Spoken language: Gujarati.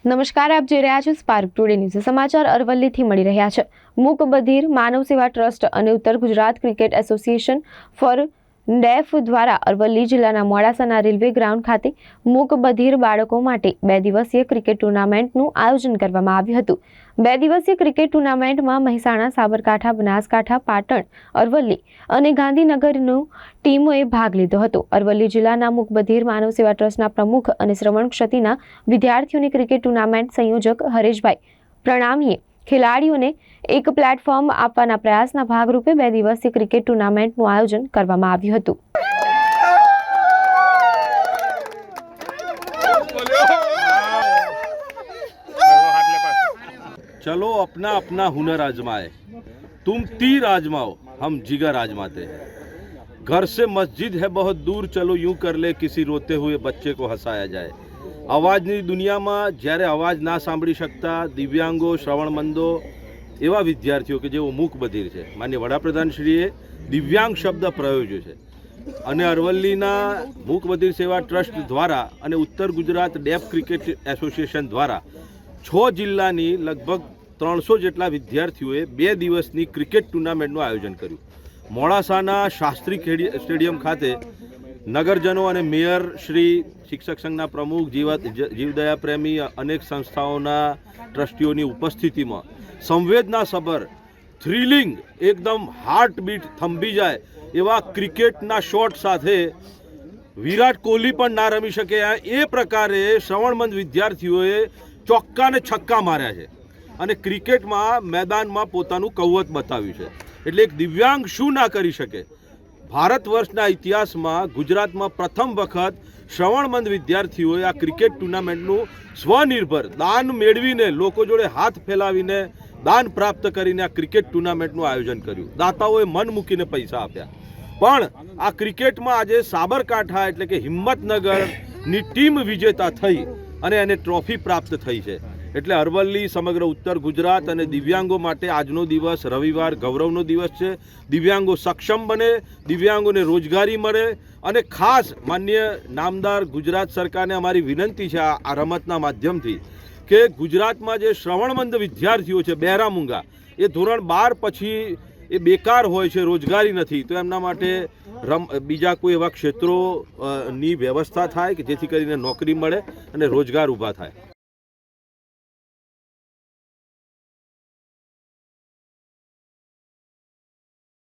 નમસ્કાર, આપ જોઈ રહ્યા છો સ્પાર્ક ટુડે ન્યૂઝ. સમાચાર અરવલ્લીથી મળી રહ્યા છે. મૂક બધિર માનવ સેવા ટ્રસ્ટ અને ઉત્તર Gujarat cricket association four deaf દ્વારા અરવલ્લી જિલ્લાના મોડાસાના રેલવે ગ્રાઉન્ડ ખાતે મૂક બધિર બાળકો માટે 2 દિવસીય ક્રિકેટ ટુર્નામેન્ટનું આયોજન કરવામાં આવ્યું હતું. 2 દિવસીય ક્રિકેટ ટુર્નામેન્ટમાં મહેસાણા, સાબરકાંઠા, બનાસકાંઠા, પાટણ, અરવલ્લી અને ગાંધીનગરની ટીમોએ ભાગ લીધો હતો. અરવલ્લી જિલ્લાના મૂક બધિર માનવ સેવા ટ્રસ્ટના પ્રમુખ અને શ્રવણ ક્ષતિના વિદ્યાર્થીઓની ક્રિકેટ ટુર્નામેન્ટ સંયોજક હરેશભાઈ પ્રણામીએ ખેલાડીઓને એક પ્લેટફોર્મ આપવાના પ્રયાસના ભાગરૂપે 2 દિવસીય ક્રિકેટ ટુર્નામેન્ટનું આયોજન કરવામાં આવ્યું હતું. चलो अपना अपना हुनर आजमाए, तुम तीर आजमाओ, हम जिगर आजमाते हैं. घर से मस्जिद है बहुत दूर, चलो यूं कर ले किसी रोते हुए बच्चे को हंसाया जाए. અવાજની દુનિયામાં જ્યારે અવાજ ના સાંભળી શકતા દિવ્યાંગો, શ્રવણમંદો એવા વિદ્યાર્થીઓ કે જેઓ મૂક બધિર છે, માનનીય વડાપ્રધાનશ્રીએ દિવ્યાંગ શબ્દ પ્રયોજ્યો છે અને અરવલ્લીના મૂક બધિર સેવા ટ્રસ્ટ દ્વારા અને ઉત્તર ગુજરાત ડેફ ક્રિકેટ એસોસિએશન દ્વારા 6 જિલ્લાની લગભગ 300 જેટલા વિદ્યાર્થીઓએ 2 દિવસની ક્રિકેટ ટુર્નામેન્ટનું આયોજન કર્યું. મોડાસાના શાસ્ત્રી સ્ટેડિયમ ખાતે નગરજનો અને મેયર શ્રી, શિક્ષક સંઘના પ્રમુખ, જીવદયા પ્રેમી અનેક સંસ્થાઓના ટ્રસ્ટીઓની ઉપસ્થિતિમાં સંવેદનાસભર, થ્રિલિંગ, એકદમ હાર્ટબીટ થંભી જાય એવા ક્રિકેટના શોટ સાથે વિરાટ કોહલી પણ ના રમી શકે એ પ્રકારે શ્રવણમંદ વિદ્યાર્થીઓએ ચોક્કા ને છક્કા માર્યા છે અને ક્રિકેટમાં મેદાનમાં પોતાનું કૌવત બતાવ્યું છે. એટલે એક દિવ્યાંગ શું ના કરી શકે. ભારત વર્ષના ઇતિહાસમાં ગુજરાતમાં પ્રથમ વખત શ્રવણમંદ વિદ્યાર્થીઓએ આ ક્રિકેટ ટુર્નામેન્ટનું સ્વનિર્ભર દાન મેળવીને, લોકો જોડે હાથ ફેલાવીને દાન પ્રાપ્ત કરીને આ ક્રિકેટ ટુર્નામેન્ટનું આયોજન કર્યું. દાતાઓએ મન મૂકીને પૈસા આપ્યા. પણ આ ક્રિકેટમાં આજે સાબરકાંઠા એટલે કે હિંમતનગરની ટીમ વિજેતા થઈ અને એને ટ્રોફી પ્રાપ્ત થઈ છે. એટલે અરવલ્લી, સમગ્ર ઉત્તર ગુજરાત અને દિવ્યાંગો માટે આજનો દિવસ, રવિવાર, ગૌરવનો દિવસ છે. દિવ્યાંગો સક્ષમ બને, દિવ્યાંગોને રોજગારી મળે અને ખાસ માનનીય નામદાર ગુજરાત સરકારને અમારી વિનંતી છે આ રમતના માધ્યમથી કે ગુજરાતમાં જે શ્રવણમંદ વિદ્યાર્થીઓ છે, બહેરા મૂંગા, એ ધોરણ 12 પછી એ બેકાર હોય છે, રોજગારી નથી, તો એમના માટે બીજા કોઈ એવા ક્ષેત્રોની વ્યવસ્થા થાય કે જેથી કરીને નોકરી મળે અને રોજગાર ઊભા થાય.